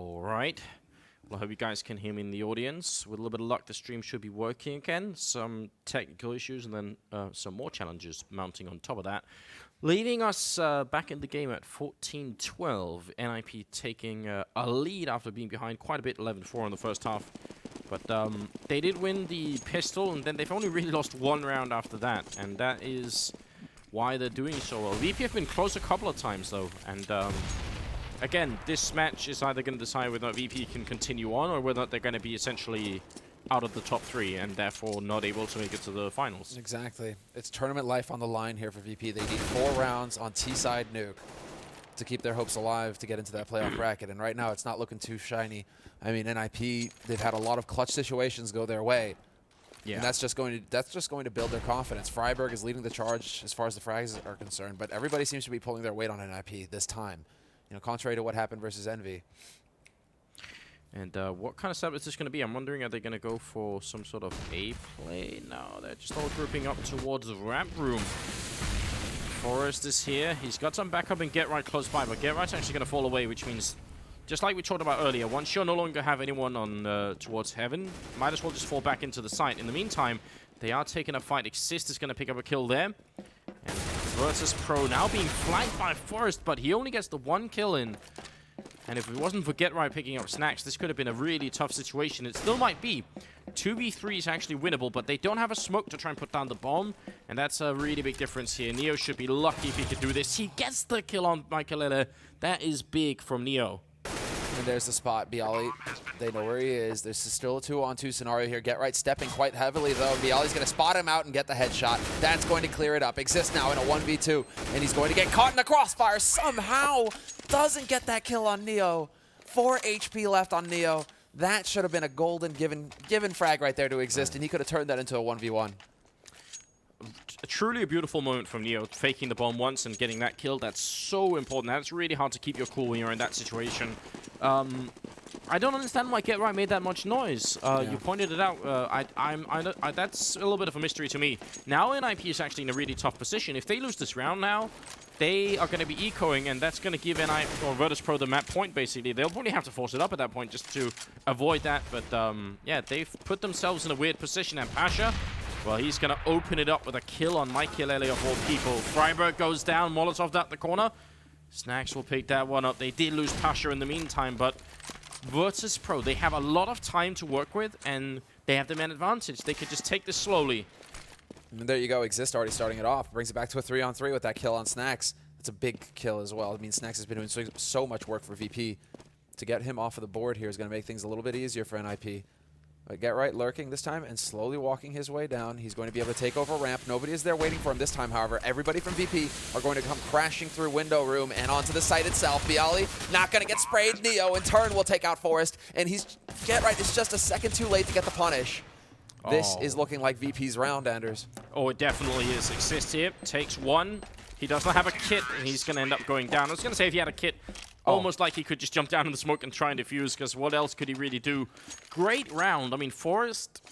All right. Well, I hope you guys can hear me in the audience. With a little bit of luck, the stream should be working again. Some technical issues and then some more challenges mounting on top of that. Leaving us back in the game at 14-12. NIP taking a lead after being behind quite a bit, 11-4 in the first half. But they did win the pistol, and then they've only really lost one round after that. And that is why they're doing so well. VP have been close a couple of times, though. And again, this match is either going to decide whether or not VP can continue on or whether or not they're going to be essentially out of the top 3 and therefore not able to make it to the finals. Exactly. It's tournament life on the line here for VP. They need 4 rounds on T-side nuke to keep their hopes alive to get into that playoff bracket. And right now, it's not looking too shiny. I mean, NIP, they've had a lot of clutch situations go their way. Yeah. And that's just going to build their confidence. Freiburg is leading the charge as far as the frags are concerned, but everybody seems to be pulling their weight on NIP this time. You know, contrary to what happened versus Envy. And what kind of setup is this going to be? I'm wondering, are they going to go for some sort of A play? No, they're just all grouping up towards the ramp room. Forrest is here. He's got some backup and Get Right close by, but Get Right's actually going to fall away, which means, just like we talked about earlier, once you no longer have anyone on towards heaven, might as well just fall back into the site. In the meantime, they are taking a fight. Exist is going to pick up a kill there. And Versus Pro now being flanked by Forrest, but he only gets the 1 kill in. And if it wasn't for Get Right picking up snacks, this could have been a really tough situation. It still might be. 2v3 is actually winnable, but they don't have a smoke to try and put down the bomb. And that's a really big difference here. Neo should be lucky if he could do this. He gets the kill on Michaelele. That is big from Neo. And there's the spot, Bialy. They know where he is. There's still a 2-on-2 scenario here. Get Right stepping quite heavily, though. Bialy's going to spot him out and get the headshot. That's going to clear it up. Exist now in a 1v2, and he's going to get caught in the crossfire somehow. Doesn't get that kill on Neo. 4 HP left on Neo. That should have been a golden given frag right there to Exist, and he could have turned that into a 1v1. Truly a beautiful moment from Neo, faking the bomb once and getting that kill. That's so important. That's really hard to keep your cool when you're in that situation. I don't understand why Get Right made that much noise. You pointed it out. That's a little bit of a mystery to me. Now NIP is actually in a really tough position. If they lose this round now, they are going to be ecoing, and that's going to give NIP or Virtus Pro the map point, basically. They'll probably have to force it up at that point just to avoid that. But, yeah, they've put themselves in a weird position. And Pasha, well, he's going to open it up with a kill on Michaelele of all people. Freiburg goes down. Molotov at the corner. Snacks will pick that one up. They did lose Pasha in the meantime, but Virtus Pro, they have a lot of time to work with, and they have the man advantage. They could just take this slowly. And there you go. Exist already starting it off. Brings it back to a 3-on-3 with that kill on Snacks. That's a big kill as well. I mean, Snacks has been doing so much work for VP. To get him off of the board here is going to make things a little bit easier for NIP. But Get Right lurking this time and slowly walking his way down. He's going to be able to take over ramp. Nobody is there waiting for him this time, however. Everybody from VP are going to come crashing through window room and onto the site itself. Bialy not going to get sprayed. Neo in turn will take out Forrest. And Get Right is just a second too late to get the punish. This is looking like VP's round, Anders. Oh, it definitely is. Exist here, takes 1. He does not have a kit, and he's going to end up going down. I was going to say if he had a kit, almost like he could just jump down in the smoke and try and defuse, because what else could he really do? Great round. I mean, Forrest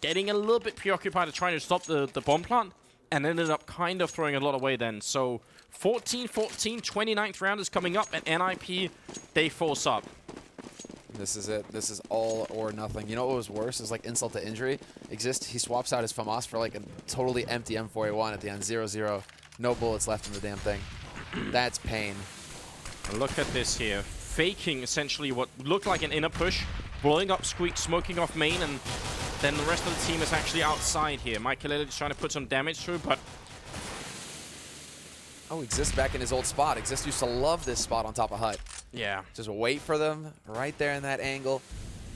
getting a little bit preoccupied at trying to stop the bomb plant, and ended up kind of throwing a lot away then. So 14-14, 29th round is coming up, and NIP, they force up. This is it. This is all or nothing. You know what was worse is like insult to injury. Exist, he swaps out his FAMAS for like a totally empty M4A1 at the end, 0-0. No bullets left in the damn thing. That's pain. Look at this here. Faking essentially what looked like an inner push, blowing up Squeak, smoking off main, and then the rest of the team is actually outside here. Michaelele is trying to put some damage through, but... Oh, Exist back in his old spot. Exist used to love this spot on top of Hut. Yeah. Just wait for them right there in that angle.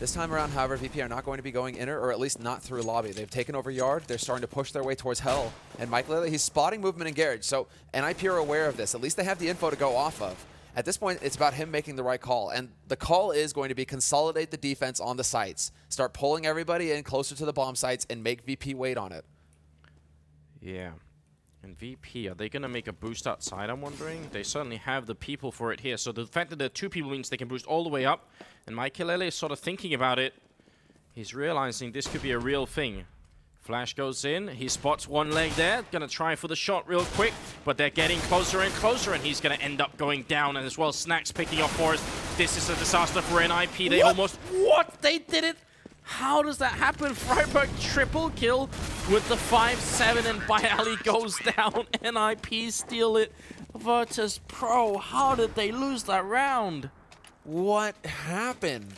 This time around, however, VP are not going to be going inner, or at least not through lobby. They've taken over yard. They're starting to push their way towards hell. And Michaelele, he's spotting movement in garage. So NIP are aware of this. At least they have the info to go off of. At this point, it's about him making the right call. And the call is going to be consolidate the defense on the sites. Start pulling everybody in closer to the bomb sites and make VP wait on it. Yeah. And VP, are they going to make a boost outside, I'm wondering? They certainly have the people for it here. So the fact that there are 2 people means they can boost all the way up. And Michaelele is sort of thinking about it. He's realizing this could be a real thing. Flash goes in. He spots one leg there. Gonna try for the shot real quick, but they're getting closer and closer, and he's gonna end up going down. And as well, Snacks picking up Forest. This is a disaster for NIP. They almost... What? They did it? How does that happen? Freiburg triple kill with the 5-7, and Bayali goes down. NIP steal it. Virtus Pro, how did they lose that round? What happened?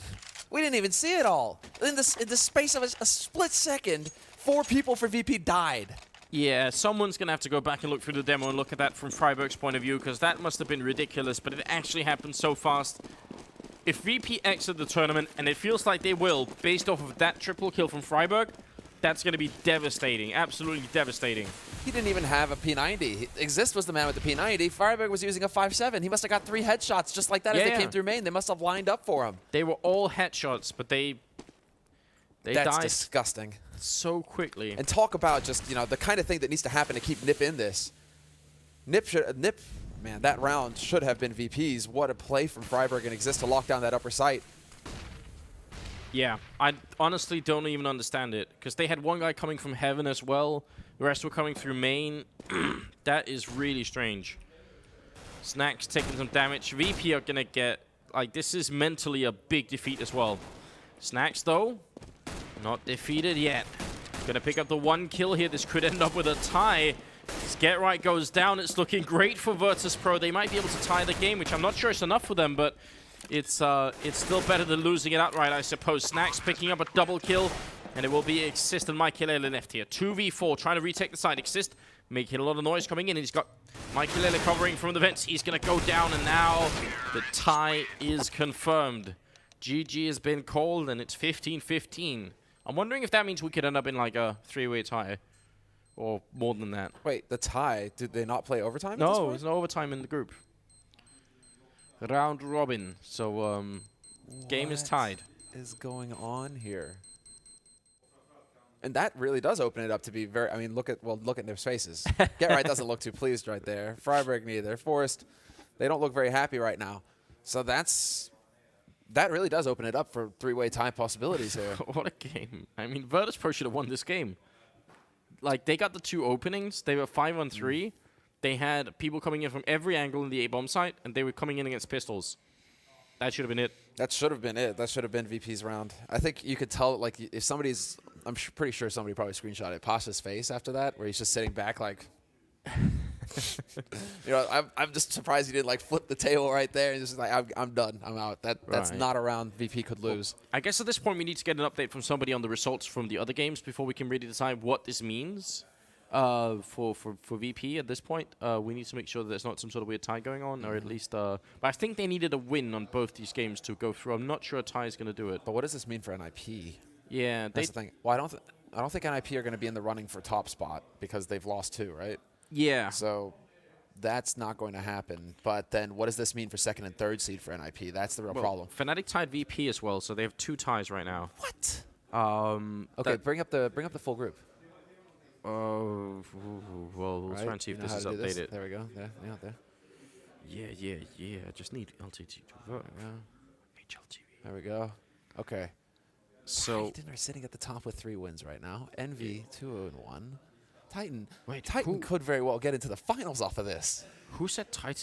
We didn't even see it all. In the space of a split second, 4 people for VP died. Yeah, someone's going to have to go back and look through the demo and look at that from Freiburg's point of view, because that must have been ridiculous, but it actually happened so fast. If VP exit the tournament, and it feels like they will, based off of that triple kill from Freiburg, that's going to be devastating, absolutely devastating. He didn't even have a P90. Exist was the man with the P90. Freiburg was using a 5-7. He must have got 3 headshots just like that as they came through main. They must have lined up for him. They were all headshots, but they That's died disgusting. so quickly. And talk about just, you know, the kind of thing that needs to happen to keep Nip in this. Nip, man, that round should have been VP's. What a play from Freiburg and Exist to lock down that upper site. Yeah, I honestly don't even understand it, because they had one guy coming from heaven as well. The rest were coming through main. That is really strange. Snacks taking some damage. VP are going to get... Like, this is mentally a big defeat as well. Snacks, though, not defeated yet. Going to pick up the 1 kill here. This could end up with a tie. Get Right goes down. It's looking great for Virtus Pro. They might be able to tie the game, which I'm not sure is enough for them, but it's still better than losing it outright, I suppose. Snacks picking up a double kill, and it will be Exist and Michaelele left here. 2v4, trying to retake the side. Exist making a lot of noise coming in, and he's got Michaelele covering from the vents. He's going to go down, and now the tie is confirmed. GG has been called, and it's 15-15. I'm wondering if that means we could end up in like a 3-way tie. Or more than that. Wait, the tie, did they not play overtime? No, there's no overtime in the group. Round robin. So, game is tied. What is going on here? And that really does open it up to be very... I mean, look at their faces. Get Right doesn't look too pleased right there. Freiburg neither. Forest, they don't look very happy right now. So that really does open it up for 3-way tie possibilities here. What a game. I mean, Virtus Pro should have won this game. Like, they got the 2 openings. They were 5-on-3. They had people coming in from every angle in the A-bomb site, and they were coming in against pistols. That should have been it. That should have been it. That should have been VP's round. I think you could tell, like, if somebody's... I'm pretty sure somebody probably screenshotted Pasha's face after that, where he's just sitting back like... You know, I'm just surprised he didn't, like, flip the table right there and just like, I'm done. I'm out. That's not a round VP could lose. Well, I guess at this point we need to get an update from somebody on the results from the other games before we can really decide what this means for VP at this point. We need to make sure that there's not some sort of weird tie going on, or at least... but I think they needed a win on both these games to go through. I'm not sure a tie is going to do it. But what does this mean for NIP? Yeah, that's the thing. Well, I don't think NIP are going to be in the running for top spot because they've lost 2, right? Yeah. So that's not going to happen. But then what does this mean for 2nd and 3rd seed for NIP? That's the real problem. Fnatic tied VP as well, so they have 2 ties right now. What? Okay, bring up the full group. Well, we'll try and see if this is updated. There we go. There. Yeah. I just need LTT to vote. HLTV. There we go. Okay. So Titan are sitting at the top with 3 wins right now. Envy 2-1. Titan. Wait, Titan could very well get into the finals off of this. Who said Titan